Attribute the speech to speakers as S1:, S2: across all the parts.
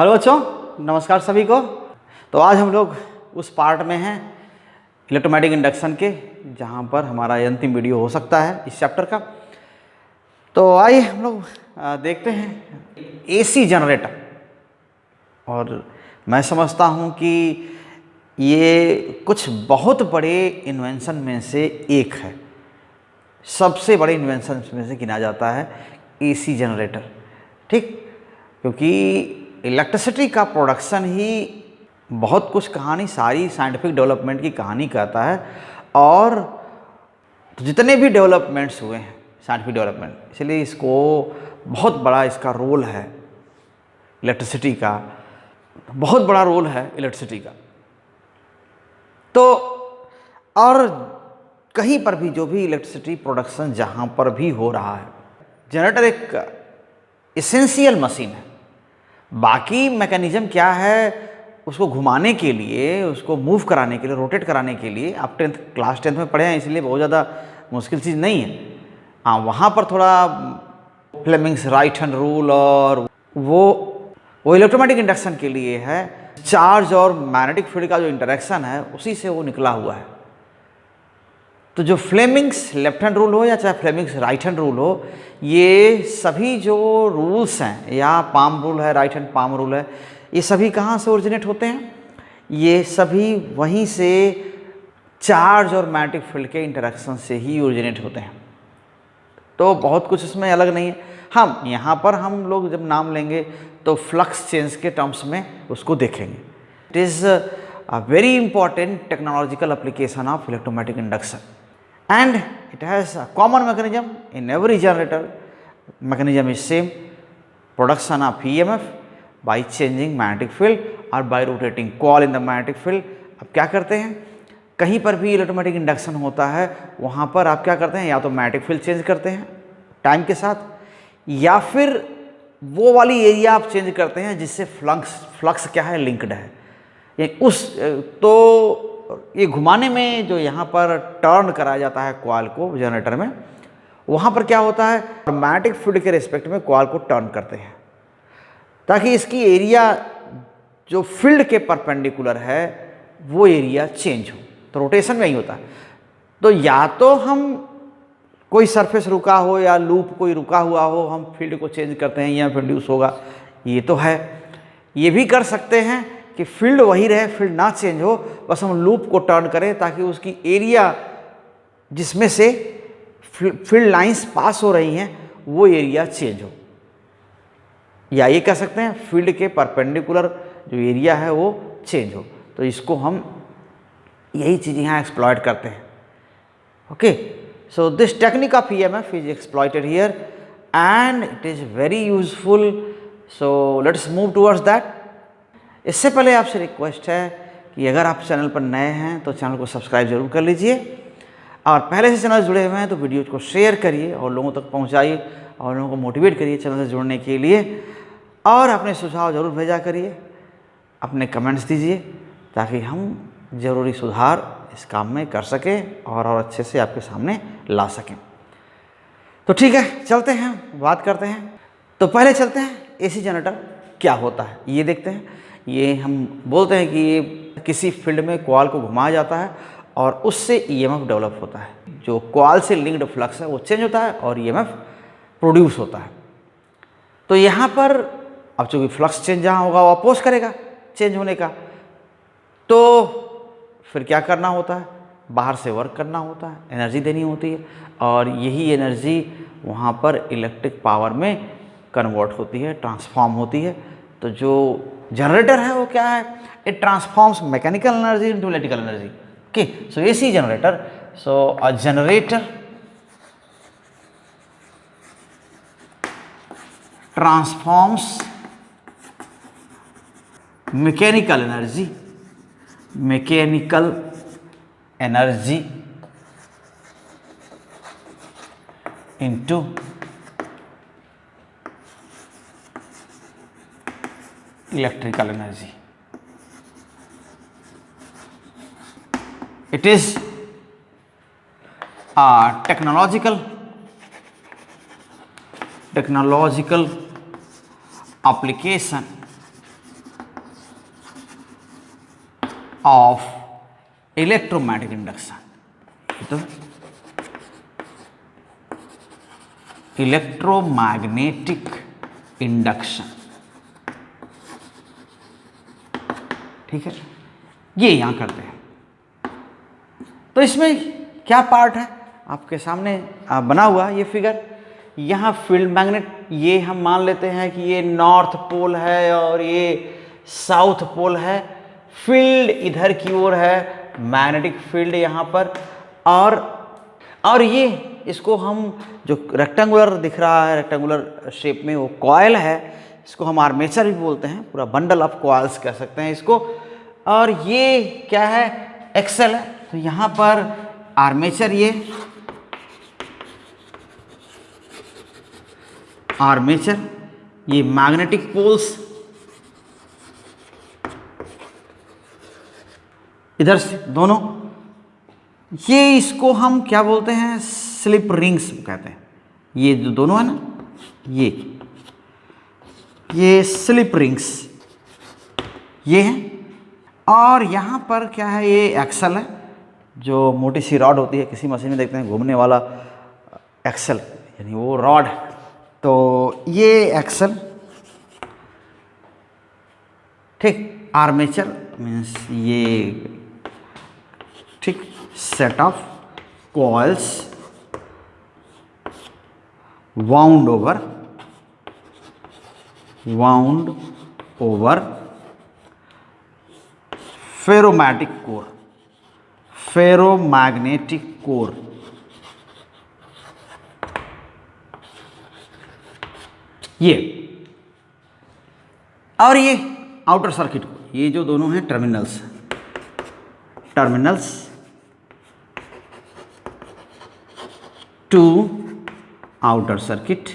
S1: Hello बच्चों, नमस्कार सभी को। तो आज हम लोग उस पार्ट में हैं इलेक्ट्रोमैग्नेटिक इंडक्शन के, जहां पर हमारा अंतिम वीडियो हो सकता है इस चैप्टर का। तो आइए हम लोग देखते हैं एसी जनरेटर। और मैं समझता हूं कि ये कुछ बहुत बड़े इन्वेंशन में से एक है, सबसे बड़े इन्वेंशन में से गिना जाता है एसी जनरेटर। ठीक, क्योंकि इलेक्ट्रिसिटी का प्रोडक्शन ही बहुत कुछ कहानी, सारी साइंटिफिक डेवलपमेंट की कहानी कहता है। और जितने भी डेवलपमेंट्स हुए हैं साइंटिफिक डेवलपमेंट, इसलिए इसको बहुत बड़ा इसका रोल है, इलेक्ट्रिसिटी का बहुत बड़ा रोल है इलेक्ट्रिसिटी का। तो और कहीं पर भी जो भी इलेक्ट्रिसिटी प्रोडक्शन जहाँ पर भी हो रहा है, जनरेटर एक एसेंशियल मशीन है। बाकी मैकेनिज्म क्या है, उसको घुमाने के लिए, उसको मूव कराने के लिए, रोटेट कराने के लिए आप क्लास 10th में पढ़े हैं, इसलिए बहुत ज़्यादा मुश्किल चीज़ नहीं है। हाँ, वहाँ पर थोड़ा फ्लेमिंग्स राइट हैंड रूल और वो इलेक्ट्रोमैग्नेटिक इंडक्शन के लिए है। चार्ज और मैग्नेटिक फील्ड का जो इंटरेक्शन है उसी से वो निकला हुआ है। तो जो फ्लेमिंग्स लेफ्ट हैंड रूल हो या चाहे फ्लेमिंग्स राइट हैंड रूल हो, ये सभी जो रूल्स हैं, या पाम रूल है, राइट हैंड पाम रूल है, ये सभी कहाँ से ओरिजिनेट होते हैं? ये सभी वहीं से चार्ज और मैग्नेटिक फील्ड के इंटरेक्शन से ही ओरिजिनेट होते हैं। तो बहुत कुछ इसमें अलग नहीं है। हम यहाँ पर हम लोग जब नाम लेंगे तो फ्लक्स चेंज के टर्म्स में उसको देखेंगे। It is a very important technological application of electromagnetic induction and it has a common mechanism in every generator. Mechanism is same, production of EMF by changing magnetic field or by rotating coil in the magnetic field. अब क्या करते हैं, कहीं पर भी electromagnetic induction होता है वहाँ पर आप क्या करते हैं, या तो मैग्नेटिक फील्ड चेंज करते हैं टाइम के साथ, या फिर वो वाली एरिया आप चेंज करते हैं जिससे फ्लक्स क्या है, लिंक्ड है। ये उस तो ये घुमाने में जो यहाँ पर टर्न कराया जाता है कॉइल को जनरेटर में, वहाँ पर क्या होता है, मैग्नेटिक फील्ड के रिस्पेक्ट में कॉइल को टर्न करते हैं ताकि इसकी एरिया जो फील्ड के परपेंडिकुलर है वो एरिया चेंज हो। तो रोटेशन में ही होता है। तो या तो हम कोई सरफेस रुका हो या लूप कोई रुका हुआ हो, हम फील्ड को चेंज करते हैं, या प्रोड्यूस होगा, ये तो है। ये भी कर सकते हैं कि फील्ड वही रहे, फील्ड ना चेंज हो, बस हम लूप को टर्न करें ताकि उसकी एरिया जिसमें से फील्ड लाइंस पास हो रही हैं वो एरिया चेंज हो। या ये कह सकते हैं फील्ड के परपेंडिकुलर जो एरिया है वो चेंज हो। तो इसको हम यही चीज़ यहाँ एक्सप्लॉइट करते हैं। Okay, so this technique of EMF is exploited here and it is very useful. So let's move towards that. इससे पहले आपसे रिक्वेस्ट है कि अगर आप चैनल पर नए हैं तो चैनल को सब्सक्राइब जरूर कर लीजिए, और पहले से चैनल जुड़े हुए हैं तो वीडियो को शेयर करिए और लोगों तक पहुंचाइए और लोगों को मोटिवेट करिए चैनल से जुड़ने के लिए। और अपने सुझाव जरूर भेजा करिए, अपने कमेंट्स दीजिए ताकि हम ज़रूरी सुधार इस काम में कर सकें और अच्छे से आपके सामने ला सकें। तो ठीक है, चलते हैं, बात करते हैं। तो पहले चलते हैं एसी जनरेटर क्या होता है ये देखते हैं। ये हम बोलते हैं कि ये किसी फील्ड में कॉइल को घुमाया जाता है और उससे EMF डेवलप होता है। जो कॉइल से लिंक्ड फ्लक्स है वो चेंज होता है और EMF प्रोड्यूस होता है। तो यहाँ पर अब चूँकि फ्लक्स चेंज जहाँ होगा वो अपोज करेगा चेंज होने का, तो फिर क्या करना होता है, बाहर से वर्क करना होता है, एनर्जी देनी होती है, और यही एनर्जी वहाँ पर इलेक्ट्रिक पावर में कन्वर्ट होती है, ट्रांसफॉर्म होती है। तो जो जनरेटर है वो क्या है, it transforms mechanical energy into electrical energy. Okay, so AC generator, so a generator transforms mechanical energy into electrical energy. It is a technological application of electromagnetic induction. तो इलेक्ट्रोमैग्नेटिक इंडक्शन, ठीक है, ये यहां करते हैं। तो इसमें क्या पार्ट है आपके सामने बना हुआ ये फिगर। यहाँ फील्ड मैग्नेट, ये हम मान लेते हैं कि ये नॉर्थ पोल है और ये साउथ पोल है। फील्ड इधर की ओर है, मैग्नेटिक फील्ड यहाँ पर, और ये इसको हम जो रेक्टेंगुलर दिख रहा है, रेक्टेंगुलर शेप में, वो कॉयल है। इसको हम आर्मेचर भी बोलते हैं, पूरा बंडल ऑफ कॉइल्स कह सकते हैं इसको। और ये क्या है, एक्सल है। तो यहाँ पर आर्मेचर, ये आर्मेचर, ये मैग्नेटिक पोल्स इधर से दोनों, ये इसको हम क्या बोलते हैं, स्लिप रिंग्स कहते हैं। ये जो दोनों है ना, ये स्लिप रिंग्स ये हैं। और यहाँ पर क्या है, ये एक्सल है, जो मोटी सी रॉड होती है, किसी मशीन में देखते हैं घूमने वाला एक्सल, यानी वो रॉड। तो ये एक्सल, ठीक, आर्मेचर मीन्स ये, ठीक, set of coils wound over ferromagnetic core। ये और ये आउटर सर्किट, ये जो दोनों हैं टर्मिनल्स टू आउटर सर्किट,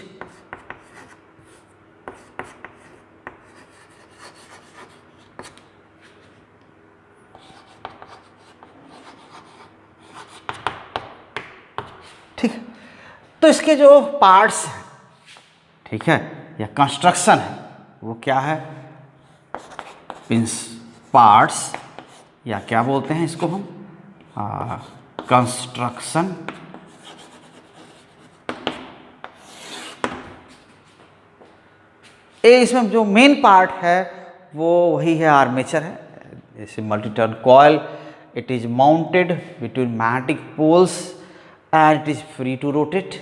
S1: ठीक। तो इसके जो पार्ट्स हैं, ठीक है, या कंस्ट्रक्शन है, वो क्या है, मीन्स पार्ट्स, या क्या बोलते हैं इसको हम, कंस्ट्रक्शन। इसमें जो मेन पार्ट है वो वही है, आर्मेचर है। जैसे multi turn coil, it is mounted between magnetic poles and it is free to rotate,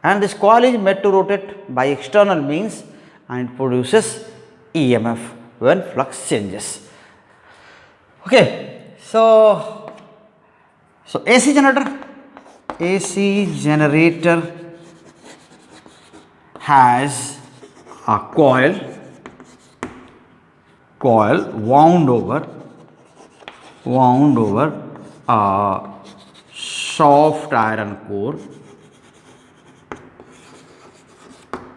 S1: and this coil is made to rotate by external means and it produces EMF when flux changes. Okay, so AC generator has a coil wound over a soft iron core.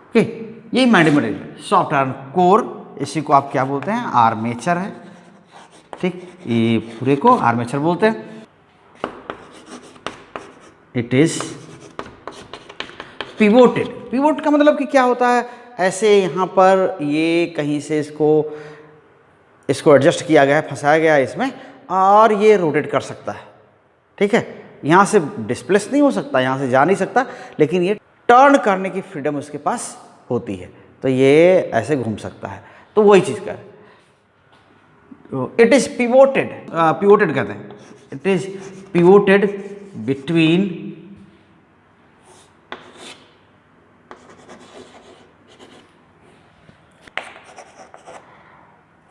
S1: Okay, यही magnetic soft iron core, इसी को आप क्या बोलते हैं, armature है, ठीक, ये पूरे को आर्मेचर बोलते हैं। It is pivoted. पिवोट का मतलब कि क्या होता है, ऐसे यहाँ पर ये कहीं से इसको एडजस्ट किया गया है, फंसाया गया है इसमें, और ये रोटेट कर सकता है, ठीक है। यहाँ से डिस्प्लेस नहीं हो सकता, यहाँ से जा नहीं सकता, लेकिन ये टर्न करने की फ्रीडम उसके पास होती है, तो ये ऐसे घूम सकता है। तो वही चीज़ का है, इट इज पिवोटेड, पिवोटेड कहते हैं, it is pivoted between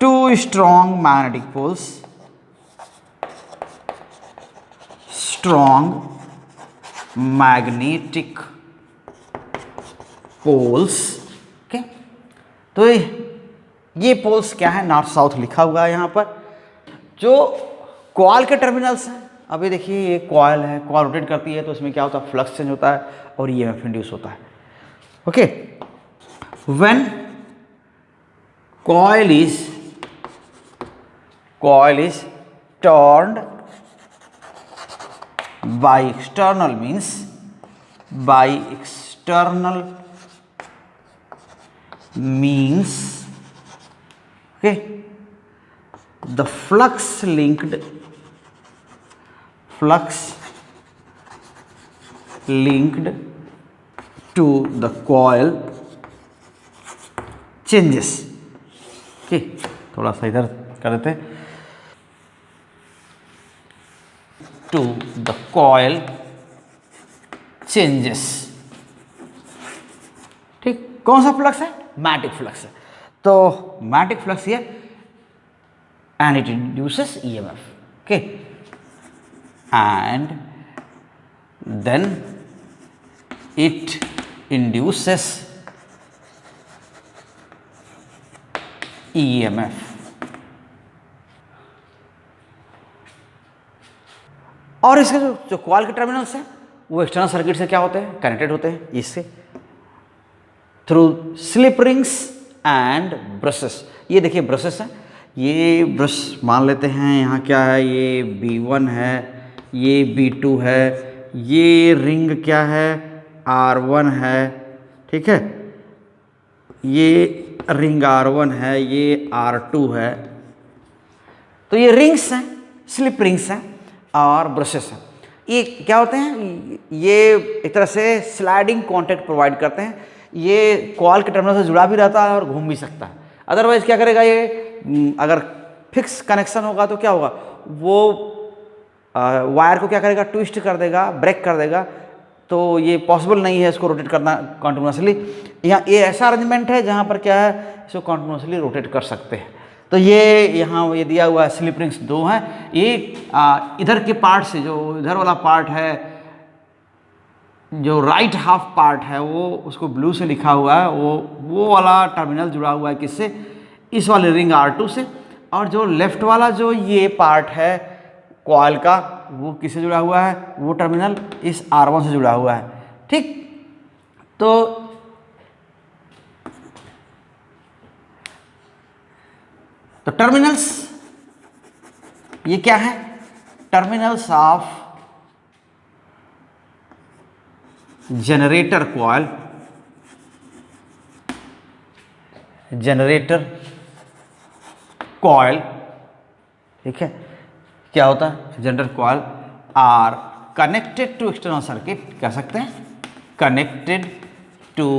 S1: two strong magnetic poles, strong magnetic poles। Okay, तो ये पोल्स क्या है, नॉर्थ साउथ लिखा हुआ है यहाँ पर। जो कॉइल के टर्मिनल्स हैं, अभी देखिए ये कॉइल है, कॉइल रोटेट करती है तो इसमें क्या होता है, फ्लक्स चेंज होता है और ईएमएफ इंड्यूस होता है। Okay, when coil is turned by external means, okay, the flux linked to the coil changes. Okay, थोड़ा सा इधर कर देते हैं। To the coil changes. ठीक, कौन सा फ्लक्स है? मैग्नेटिक फ्लक्स है। तो मैग्नेटिक फ्लक्स ये and it induces EMF. Okay, and then it induces EMF. और इसके जो कॉइल के टर्मिनल्स हैं वो एक्सटर्नल सर्किट से क्या होते हैं? कनेक्टेड होते हैं इससे through slip rings and brushes. ये देखिए ब्रशेस हैं, ये ब्रश मान लेते हैं यहाँ क्या है, ये B1 है, ये B2 है, ये रिंग क्या है, R1 है। ठीक है, ये रिंग R1 है, ये R2 है। तो ये रिंग्स हैं, स्लिप रिंग्स हैं और ब्रशेस हैं। ये क्या होते हैं? ये एक तरह से स्लाइडिंग कॉन्टैक्ट प्रोवाइड करते हैं। ये कॉइल के टर्मिनल से जुड़ा भी रहता है और घूम भी सकता है। अदरवाइज क्या करेगा ये, अगर फिक्स कनेक्शन होगा तो क्या होगा, वो वायर को क्या करेगा, ट्विस्ट कर देगा, ब्रेक कर देगा। तो ये पॉसिबल नहीं है इसको रोटेट करना कॉन्टिन्यूसली। यहाँ ये ऐसा अरेंजमेंट है जहाँ पर क्या है, इसको कॉन्टिन्यूसली रोटेट कर सकते हैं। तो ये यहाँ ये दिया हुआ है, स्लिप रिंग्स 2 हैं। ये इधर के पार्ट से, जो इधर वाला पार्ट है, जो राइट हाफ पार्ट है, वो उसको ब्लू से लिखा हुआ है, वो वाला टर्मिनल जुड़ा हुआ है किससे? इस वाले रिंग R2 से। और जो लेफ्ट वाला जो ये पार्ट है कॉइल का, वो किससे जुड़ा हुआ है? वो टर्मिनल इस R1 से जुड़ा हुआ है। ठीक, तो टर्मिनल्स ये क्या है? टर्मिनल्स ऑफ जनरेटर कॉइल, ठीक है, क्या होता है? Generator coil are connected to external circuit, कह सकते हैं connected to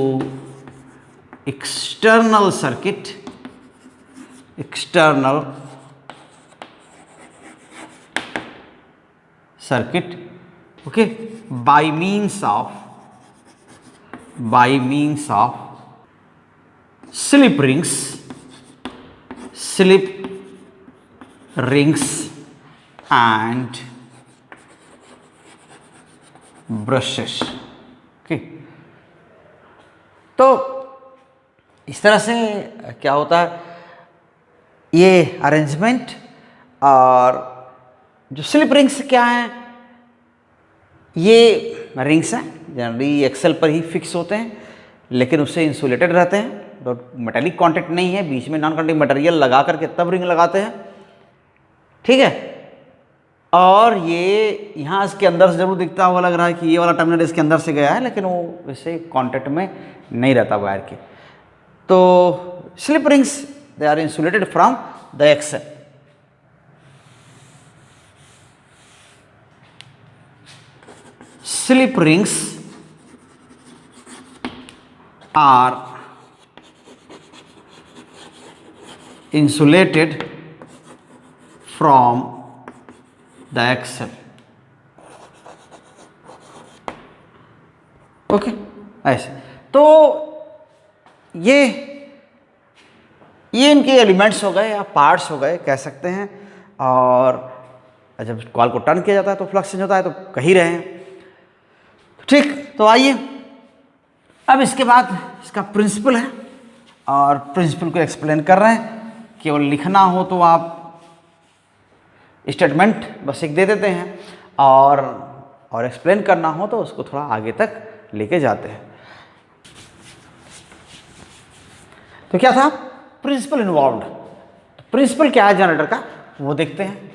S1: external circuit, okay, by means of slip rings and brushes। Okay, तो इस तरह से क्या होता है, ये अरेंजमेंट। और जो स्लिप रिंग्स क्या हैं, ये रिंग्स हैं, जनरली एक्सेल पर ही फिक्स होते हैं, लेकिन उससे इंसुलेटेड रहते हैं। तो मेटेलिक कांटेक्ट नहीं है, बीच में नॉन कंडक्टिंग मटेरियल लगा करके तब रिंग लगाते हैं। ठीक है, और ये यहाँ इसके अंदर से जरूर दिखता हुआ लग रहा है कि ये वाला टर्मिनल इसके अंदर से गया है, लेकिन वो वैसे कांटेक्ट में नहीं रहता वायर के। तो slip rings they are insulated from the axle. Slip rings are insulated from the axle। Okay, ऐसे। तो ये इनके एलिमेंट्स हो गए या पार्ट्स हो गए, कह सकते हैं। और जब कॉइल को टर्न किया जाता है तो फ्लक्स चेंज होता है, तो कह ही रहे हैं। ठीक, तो आइए अब इसके बाद इसका प्रिंसिपल है, और प्रिंसिपल को एक्सप्लेन कर रहे हैं। केवल लिखना हो तो आप स्टेटमेंट बस एक दे देते हैं, और एक्सप्लेन करना हो तो उसको थोड़ा आगे तक लेके जाते हैं। तो क्या था प्रिंसिपल इन्वॉल्व्ड? प्रिंसिपल क्या है जनरेटर का, वो देखते हैं।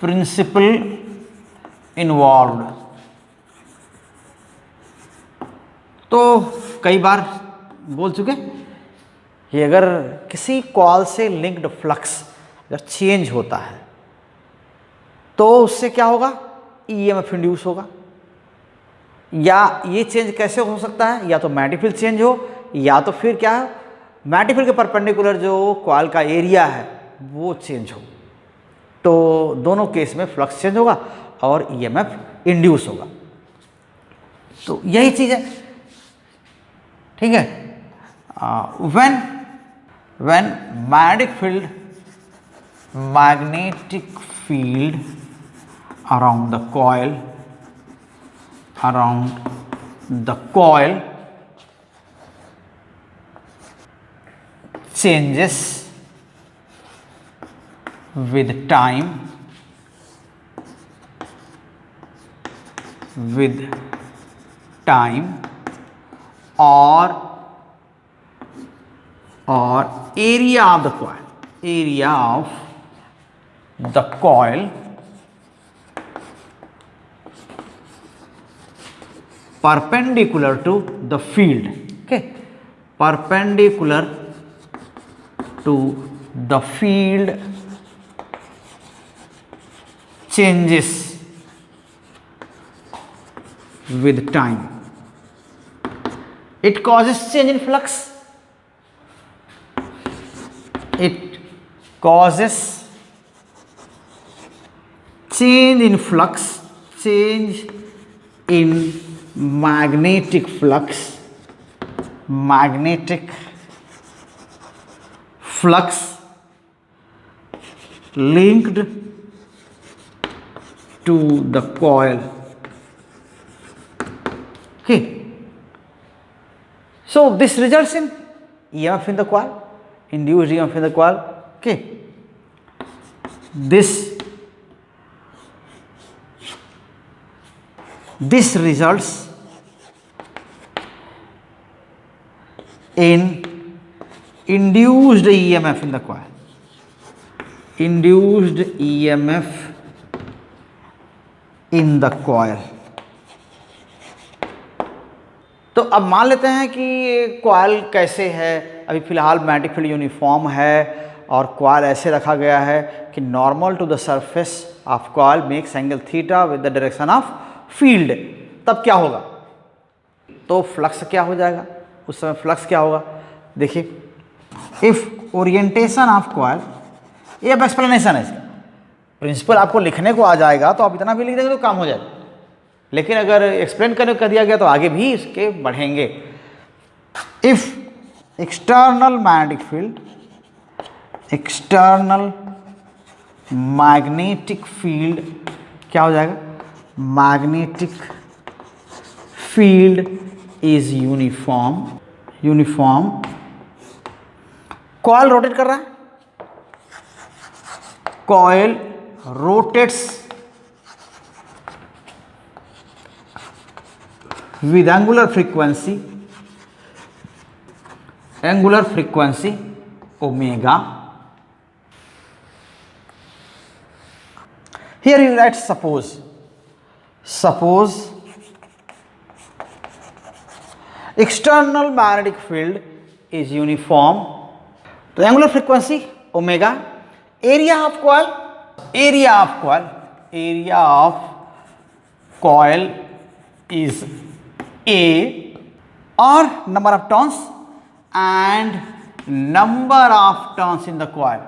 S1: प्रिंसिपल इन्वॉल्व्ड, तो कई बार बोल चुके ये अगर किसी कॉल से लिंक्ड फ्लक्स अगर चेंज होता है तो उससे क्या होगा, ईएमएफ इंड्यूस होगा। या ये चेंज कैसे हो सकता है, या तो मैग्नेटिक फील्ड चेंज हो, या तो फिर क्या है, मैग्नेटिक फील्ड के परपेंडिकुलर जो कॉइल का एरिया है वो चेंज हो। तो दोनों केस में फ्लक्स चेंज होगा और ईएमएफ इंड्यूस होगा। तो यही चीज है, ठीक है। When magnetic field around the coil changes with time or area of the coil perpendicular to the field, okay, perpendicular to the field changes with time. It causes change in flux. It causes change in flux, change in magnetic flux, linked to the coil. Okay, so this results in EMF in the coil, induced EMF in the coil. Okay, this results in induced EMF in the coil. Induced EMF in the coil. तो अब मान लेते हैं कि coil कैसे है, अभी फिलहाल मैग्नेटिक फील्ड यूनिफॉर्म है और कॉइल ऐसे रखा गया है कि normal to the surface of coil makes angle theta with the direction of field. तब क्या होगा, तो फ्लक्स क्या हो जाएगा, उस समय फ्लक्स क्या होगा, देखिए, इफ ओरिएंटेशन ऑफ कॉइल, ये अब एक्सप्लेनेशन है इसका, प्रिंसिपल आपको लिखने को आ जाएगा तो आप इतना भी लिख देंगे तो काम हो जाएगा, लेकिन अगर एक्सप्लेन करने को कर दिया गया तो आगे भी इसके बढ़ेंगे। इफ एक्सटर्नल मैग्नेटिक फील्ड क्या हो जाएगा, magnetic field is uniform, coil rotate कर रहा है, coil rotates with angular frequency omega. Here you write suppose external magnetic field is uniform, तो angular frequency omega, area of coil is A, or number of turns and number of turns in the coil,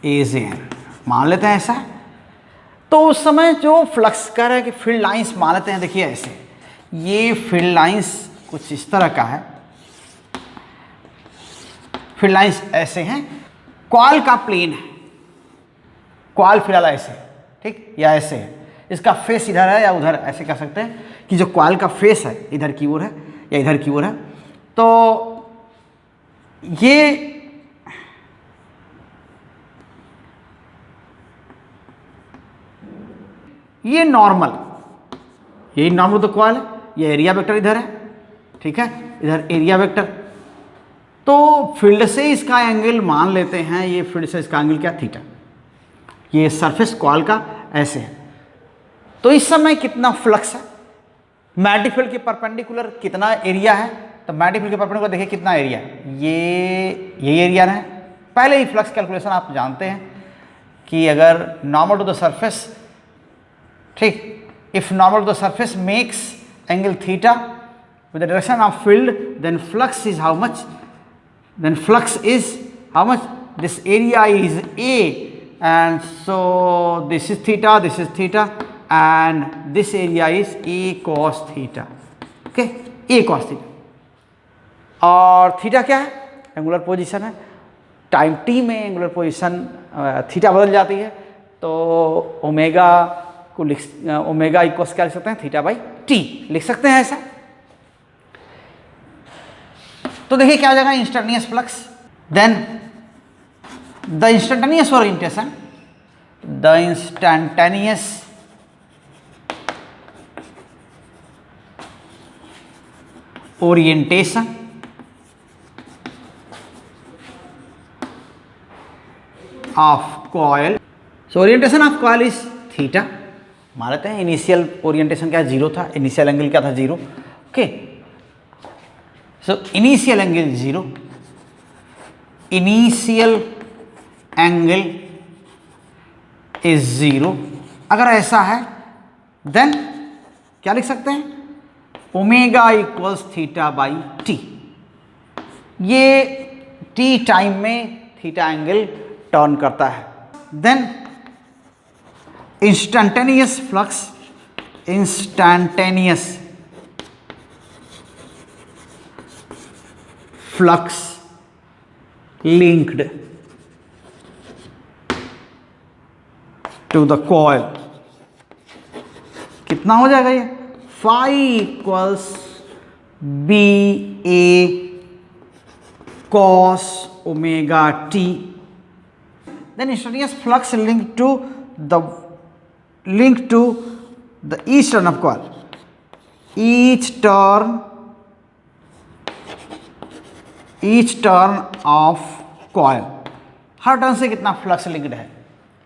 S1: is N। मान लेते हैं ऐसा, तो उस समय जो flux कर है कि फील्ड लाइंस मान लेते हैं, देखिए ऐसे, ये फील्ड लाइंस कुछ इस तरह का है, फील्ड लाइंस ऐसे हैं, कॉइल का प्लेन है, कॉइल फिलहाल ऐसे, ठीक, या ऐसे है, इसका फेस इधर है या उधर, ऐसे कह सकते हैं कि जो कॉइल का फेस है इधर की ओर है या इधर की ओर है। तो ये नॉर्मल, यही नॉर्मल तो कॉइल है, ये एरिया वेक्टर इधर है, ठीक है, इधर एरिया वेक्टर, तो फील्ड से इसका एंगल मान लेते हैं, ये फील्ड से इसका एंगल क्या, थीटा, ये सरफेस कॉइल का ऐसे है, तो इस समय कितना फ्लक्स है, मैग्नेटिक फील्ड के परपेंडिकुलर कितना एरिया है, तो मैग्नेटिक फील्ड के परपेंडिकुलर देखिए कितना एरिया है, ये एरिया है। पहले ही फ्लक्स कैलकुलेशन आप जानते हैं कि अगर नॉर्मल टू द सरफेस, ठीक, if normal to the surface makes angle theta with the direction of field, then flux is how much? Then flux is how much? This area is A, and so this is theta, and this area is A cos theta. Okay, A cos theta. और theta क्या है? Angular position है। Time t में angular position theta बदल जाती है, तो omega को ओमेगा इक्वल्स क्या लिख सकते हैं? थीटा बाई टी लिख सकते हैं ऐसा। तो देखिए क्या हो जाएगा, instantaneous flux, then the instantaneous orientation, the instantaneous orientation of coil. So orientation of coil is theta. मान लेते हैं इनिशियल ओरिएंटेशन क्या जीरो था, इनिशियल एंगल क्या था? Zero. Okay, so initial angle 0, initial angle is 0। अगर ऐसा है देन क्या लिख सकते हैं? Omega equals theta by T. ये टी टाइम में थीटा एंगल टर्न करता है। Then instantaneous flux, instantaneous flux linked to the coil, कितना हो जाएगा ये? phi equals B A cos omega t। then instantaneous flux linked to the each turn of coil, each turn off coil, her turn से कितना flux linked है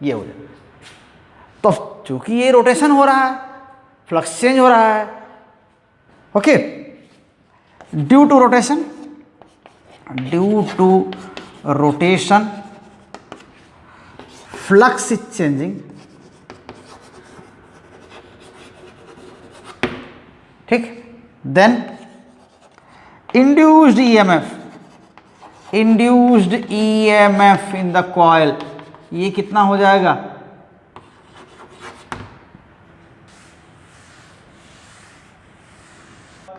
S1: ये हो जाए। तो चूंकि ये रोटेशन हो रहा है, फ्लक्स चेंज हो रहा है, okay, due to rotation flux is changing, ठीक। Then induced EMF in the coil, ये कितना हो जाएगा?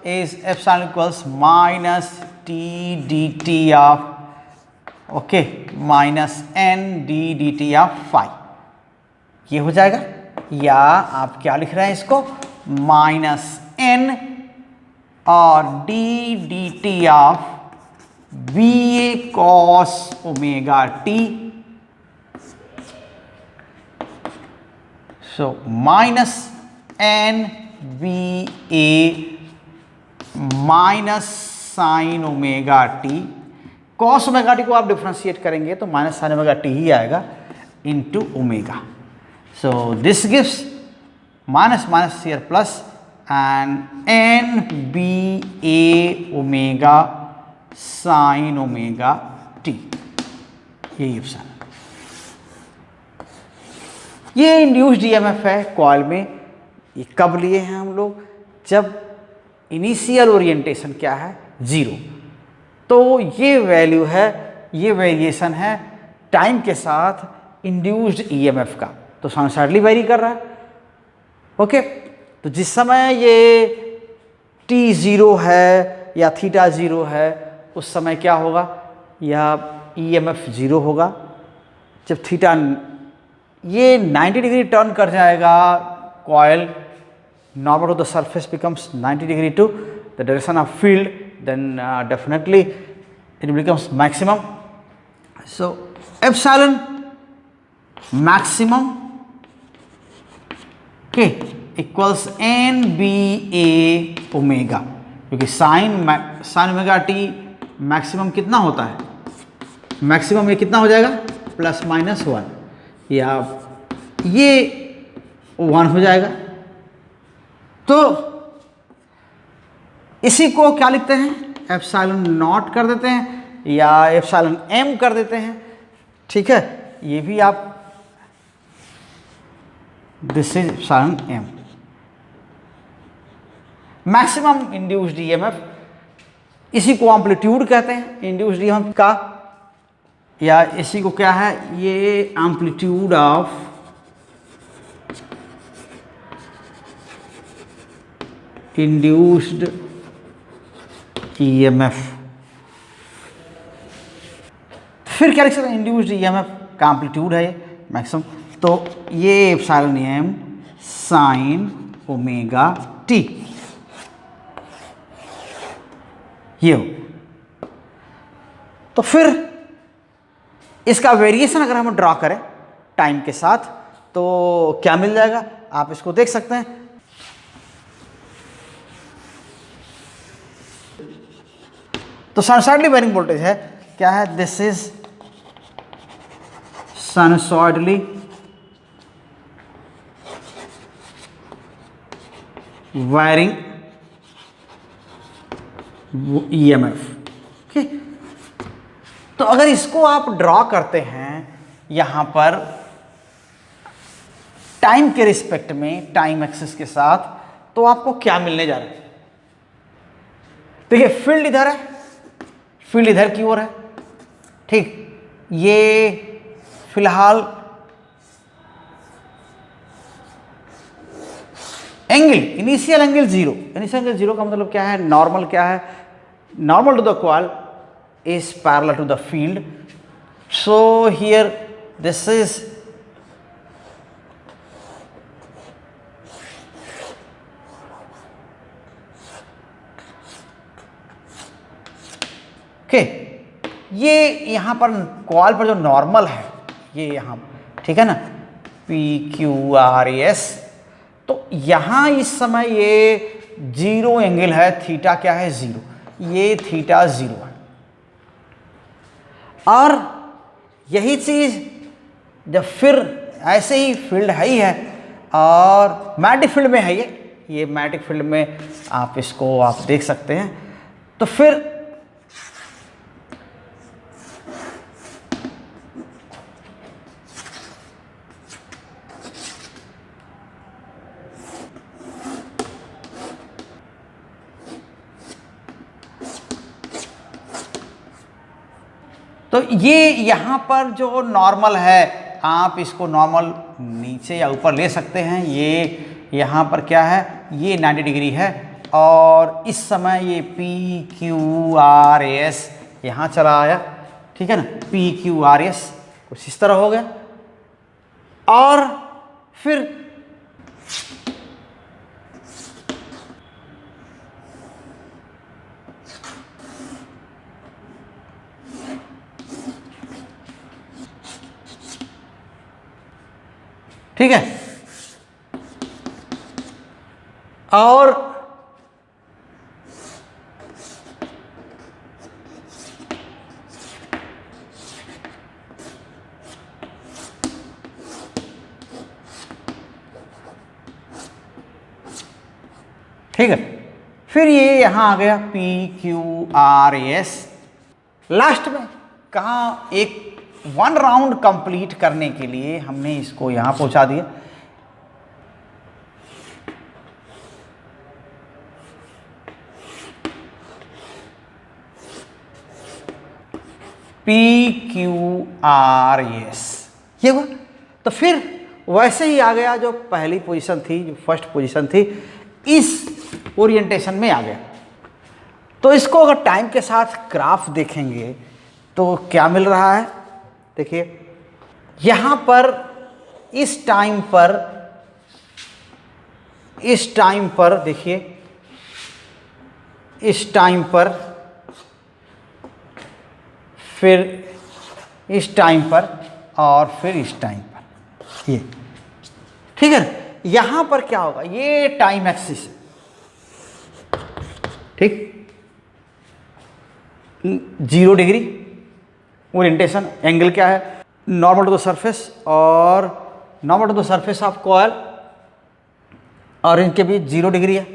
S1: is epsilon equals minus t dt of, okay, minus n d dt of phi, ये हो जाएगा। या आप क्या लिख रहे हैं इसको? माइनस n और D D T of B A cos omega T. So minus N B A minus sine omega T. Cos omega T को आप डिफ्रेंशिएट करेंगे तो माइनस साइन ओमेगा टी ही आएगा into omega. So this gives minus minus here plus and n b a omega sin omega t, यही option. ये induced EMF है कॉइल में। ये कब लिए हैं हम लोग? जब इनिशियल ओरिएंटेशन क्या है? जीरो। तो ये वैल्यू है, ये वेरिएशन है टाइम के साथ इंड्यूस्ड ईएमएफ का, तो साइनसॉइडली वेरी कर रहा है, ओके। तो जिस समय ये t ज़ीरो है या थीटा ज़ीरो है, उस समय क्या होगा? या EMF ज़ीरो होगा। जब थीटा ये 90 डिग्री टर्न कर जाएगा coil, normal to the surface becomes 90 degree to the direction of field, then definitely it becomes maximum. So epsilon maximum के equals N B A omega, क्योंकि साइन ओमेगा टी मैक्सिमम कितना होता है? Maximum ये कितना हो जाएगा? प्लस माइनस वन, या ये वन हो जाएगा, तो इसी को क्या लिखते हैं, एप्सिलॉन नॉट कर देते हैं या एप्सिलॉन एम कर देते हैं, ठीक है। ये भी आप, this is epsilon M. Maximum induced EMF, इसी को एम्पलीट्यूड कहते हैं इंड्यूस्ड ईएमएफ का, या इसी को क्या है, ये एम्पलीट्यूड ऑफ इंड्यूस्ड ईएमएफ। फिर क्या लिख सकते हैं, इंड्यूस्ड ईएमएफ का एम्पलीट्यूड है ये मैक्सिमम, तो ये epsilon M sine omega T, ये हो। तो फिर इसका वेरिएशन अगर हम ड्रॉ करें टाइम के साथ तो क्या मिल जाएगा, आप इसको देख सकते हैं। तो साइनसॉइडली वेरिंग वोल्टेज है, क्या है, this is sinusoidally varying EMF. Okay, तो अगर इसको आप ड्रॉ करते हैं यहां पर टाइम के रिस्पेक्ट में, टाइम एक्सिस के साथ, तो आपको क्या मिलने जा रहा है। देखिए फील्ड इधर है, फील्ड इधर की ओर है, ठीक। ये फिलहाल angle, initial angle zero, initial angle zero का मतलब क्या है, नॉर्मल क्या है, normal to the coil is parallel to the field. So here this is okay, ये यहां पर कॉइल पर जो नॉर्मल है ये यहां, ठीक है ना, PQRS। तो यहां इस समय ये जीरो एंगल है, थीटा क्या है, जीरो, ये थीटा जीरो है। और यही चीज जब फिर ऐसे ही फील्ड है ही है और मैग्नेटिक फील्ड में है, ये मैग्नेटिक फील्ड में आप इसको आप देख सकते हैं। तो फिर तो ये यहाँ पर जो नॉर्मल है, आप इसको नॉर्मल नीचे या ऊपर ले सकते हैं। ये यहाँ पर क्या है, ये 90 डिग्री है और इस समय ये PQRS यहाँ चला आया, ठीक है ना, PQRS कुछ इस तरह हो गया। और फिर ठीक है, और ठीक है, फिर ये यहां आ गया PQRS। लास्ट में कहाँ, एक वन राउंड कंप्लीट करने के लिए हमने इसको यहां पहुंचा दिया। PQRS ये हुआ। तो फिर वैसे ही आ गया जो पहली पोजीशन थी, जो फर्स्ट पोजीशन थी, इस ओरिएंटेशन में आ गया। तो इसको अगर टाइम के साथ ग्राफ देखेंगे तो क्या मिल रहा है, देखिए यहां पर इस टाइम पर देखिए, इस टाइम पर, फिर इस टाइम पर और फिर इस टाइम पर, ये ठीक है। यहां पर क्या होगा, ये टाइम एक्सिस है, ठीक, 0 डिग्री ओरिएंटेशन, एंगल क्या है, नॉर्मल टू द सरफेस, और normal to the surface of coil और इनके बीच 0 डिग्री है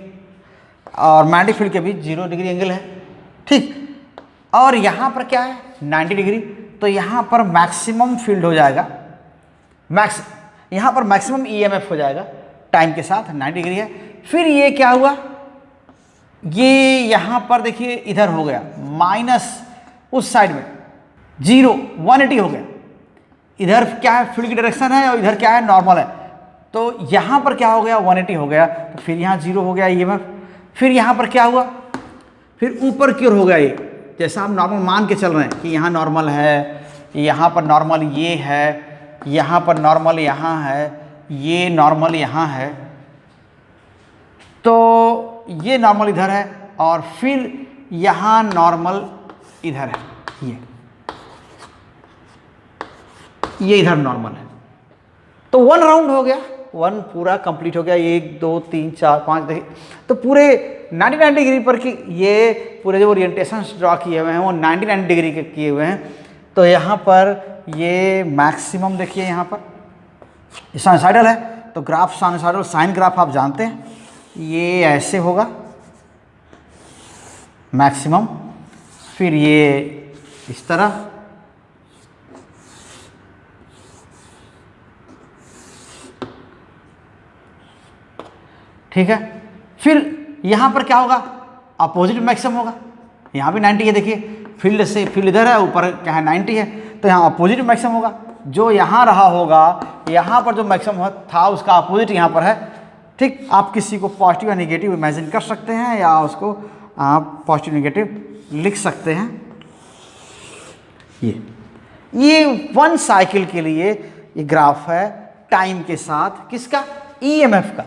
S1: और मैग्नेटिक फील्ड के बीच 0 डिग्री एंगल है, ठीक। और यहाँ पर क्या है 90 डिग्री, तो यहाँ पर मैक्सिमम फील्ड हो जाएगा, यहाँ पर मैक्सिमम ईएमएफ हो जाएगा टाइम के साथ, 90 डिग्री है। फिर ये क्या हुआ, ये यहाँ पर देखिए इधर हो गया माइनस, उस साइड में 0 180 हो गया, इधर क्या है फील्ड की डायरेक्शन है और इधर क्या है नॉर्मल है, तो यहाँ पर क्या हो गया 180 हो गया, तो फिर यहाँ 0 हो गया ईएमएफ। फिर यहाँ पर क्या हुआ, फिर ऊपर की ओर हो गया ये, जैसा हम नॉर्मल मान के चल रहे हैं कि यहाँ नॉर्मल है, यहाँ पर नॉर्मल ये है, यहाँ पर नॉर्मल यहाँ है, ये नॉर्मल यहाँ है, तो ये नॉर्मल इधर है और फिर यहाँ नॉर्मल इधर है, ये इधर नॉर्मल है। तो 1 राउंड हो गया, 1 पूरा कंप्लीट हो गया, 1 2 3 4 5 देखिए, तो पूरे 99 डिग्री पर की ये पूरे जो ओरिएंटेशन ड्रॉ किए हुए हैं वो 99 डिग्री के किए हुए हैं। तो यहाँ पर ये मैक्सिमम देखिए, यहाँ पर साइनसॉइडल है, तो ग्राफ साइनसॉइडल साइन ग्राफ आप जानते हैं, ये ऐसे होगा मैक्सिमम, फिर ये इस तरह, ठीक है। फिर यहाँ पर क्या होगा, अपोजिट मैक्सिमम होगा, यहाँ भी 90 है, देखिए फील्ड से फील्ड इधर है, ऊपर क्या है 90 है, तो यहाँ अपोजिट मैक्सिमम होगा, जो यहाँ रहा होगा, यहाँ पर जो मैक्सिमम था उसका अपोजिट यहाँ पर है, ठीक। आप किसी को पॉजिटिव या नेगेटिव इमेजिन कर सकते हैं या उसको आप पॉजिटिव नेगेटिव लिख सकते हैं। ये 1 साइकिल के लिए ये ग्राफ है टाइम के साथ, किसका, ईएमएफ का।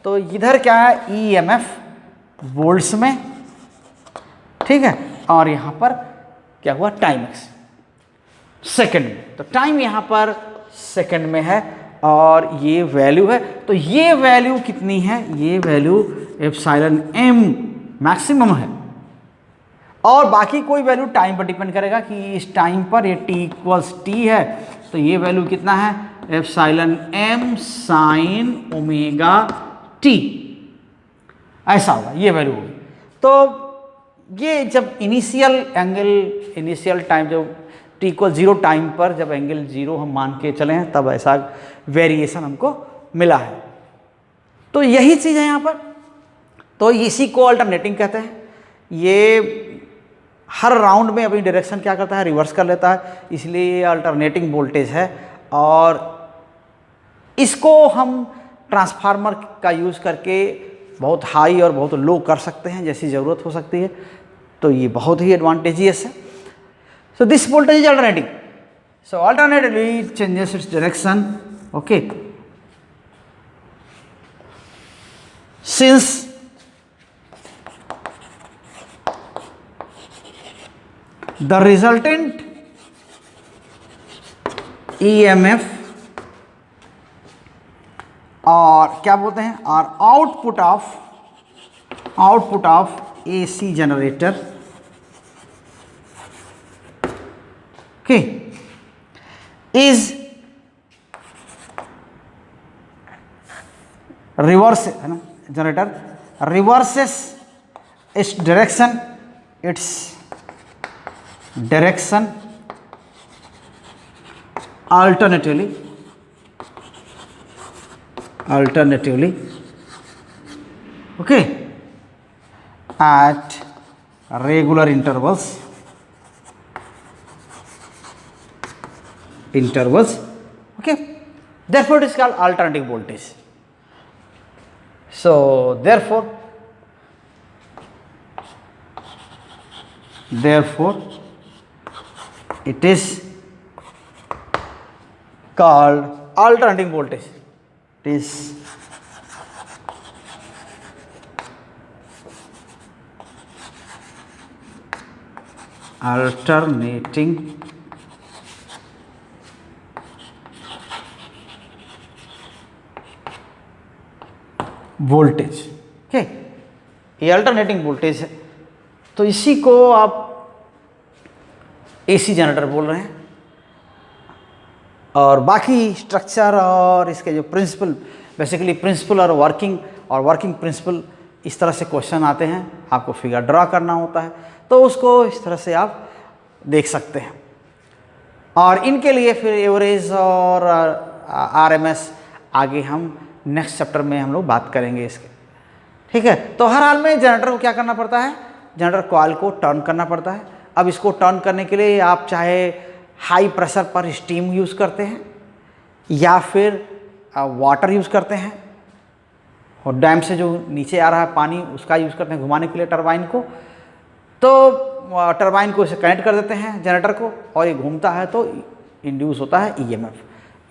S1: तो इधर क्या है ईएमएफ वोल्ट्स में, ठीक है, और यहाँ पर क्या हुआ टाइम एक्स सेकंड में, तो टाइम यहाँ पर सेकंड में है और ये वैल्यू है, तो ये वैल्यू कितनी है, ये वैल्यू एप्सिलॉन एम मैक्सिमम है, और बाकी कोई वैल्यू टाइम पर डिपेंड करेगा कि इस टाइम पर ये t इक्वल्स टी है, तो ये वैल्यू कितना है epsilon M sine omega t, ऐसा होगा, ये वैल्यू होगी। तो ये जब इनिशियल एंगल, इनिशियल टाइम जब t इक्वल 0 टाइम पर जब एंगल 0 हम मान के चले हैं, तब ऐसा वेरिएशन हमको मिला है। तो यही चीज़ है यहाँ पर, तो इसी को अल्टरनेटिंग कहते हैं। ये हर राउंड में अपनी डायरेक्शन क्या करता है, रिवर्स कर लेता है, इसलिए ये अल्टरनेटिंग वोल्टेज है। और इसको हम ट्रांसफार्मर का यूज़ करके बहुत हाई और बहुत लो कर सकते हैं, जैसी ज़रूरत हो सकती है, तो ये बहुत ही एडवांटेजियस है। So this voltage is alternating, so alternatively changes its direction, okay, since the resultant EMF और क्या बोलते हैं, और output of AC generator, okay, is reverse, है ना, generator reverses its direction alternatively okay at regular intervals okay, therefore it is called alternating voltage. So therefore it is called alternating voltage. It is alternating voltage, okay, ये alternating voltage है। तो इसी को आप AC generator बोल रहे हैं। और बाकी स्ट्रक्चर और इसके जो प्रिंसिपल, बेसिकली प्रिंसिपल और वर्किंग और वर्किंग प्रिंसिपल इस तरह से क्वेश्चन आते हैं, आपको फिगर ड्रा करना होता है, तो उसको इस तरह से आप देख सकते हैं। और इनके लिए फिर एवरेज और आरएमएस आगे हम नेक्स्ट चैप्टर में हम लोग बात करेंगे इसके, ठीक है। तो हर हाल में जनरेटर को क्या करना पड़ता है, जनरेटर कॉइल को टर्न करना पड़ता है। अब इसको टर्न करने के लिए आप चाहे हाई प्रेशर पर स्टीम यूज़ करते हैं या फिर वाटर यूज़ करते हैं, और डैम से जो नीचे आ रहा है पानी उसका यूज़ करते हैं घुमाने के लिए टरबाइन को। तो टरबाइन को इसे कनेक्ट कर देते हैं जनरेटर को, और ये घूमता है तो इंड्यूस होता है ईएमएफ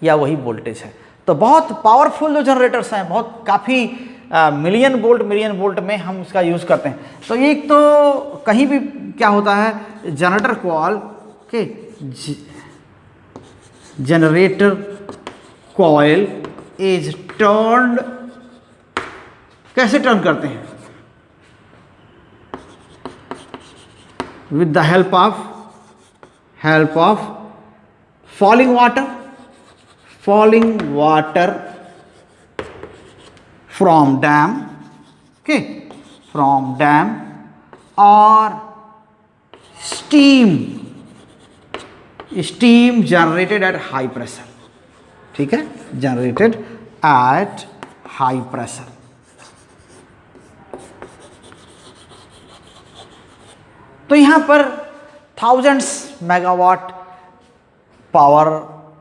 S1: या वही वोल्टेज है। तो बहुत पावरफुल जो जनरेटर्स हैं, बहुत काफ़ी मिलियन वोल्ट में हम इसका यूज़ करते हैं। तो एक तो कहीं भी क्या होता है, जनरेटर कॉइल के जनरेटर कॉइल इज टर्न्ड, कैसे टर्न करते हैं, with the help of falling water from dam, okay, from dam or steam generated at high pressure, ठीक है, generated at high pressure। तो यहाँ पर थाउजेंड्स मेगावाट पावर,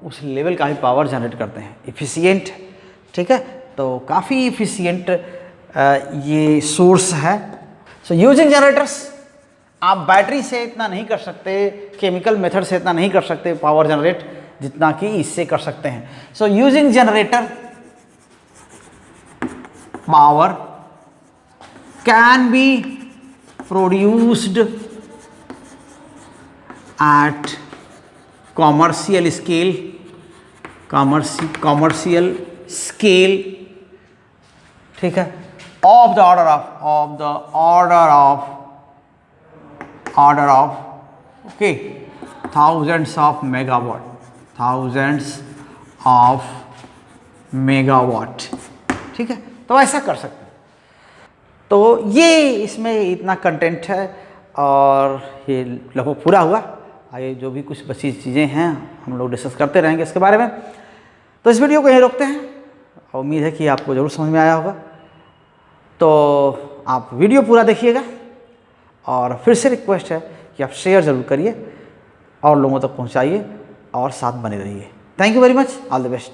S1: उस लेवल का ही पावर जनरेट करते हैं, इफिशिएंट, ठीक है। तो काफ़ी इफिशिएंट ये सोर्स है। सो यूजिंग जनरेटर्स, आप बैटरी से इतना नहीं कर सकते, केमिकल मेथड से इतना नहीं कर सकते पावर जनरेट जितना कि इससे कर सकते हैं। So using generator power can be produced at commercial scale, ठीक है, of the order of okay thousands of megawatt, ठीक है। तो ऐसा कर सकते हैं। तो ये इसमें इतना कंटेंट है और ये लगभग पूरा हुआ। आगे जो भी कुछ बची चीज़ें हैं हम लोग डिस्कस करते रहेंगे इसके बारे में। तो इस वीडियो को यहीं रोकते हैं, और उम्मीद है कि आपको ज़रूर समझ में आया होगा। तो आप वीडियो पूरा देखिएगा, और फिर से रिक्वेस्ट है कि आप शेयर ज़रूर करिए और लोगों तक पहुंचाइए और साथ बने रहिए। Thank you very much, all the best.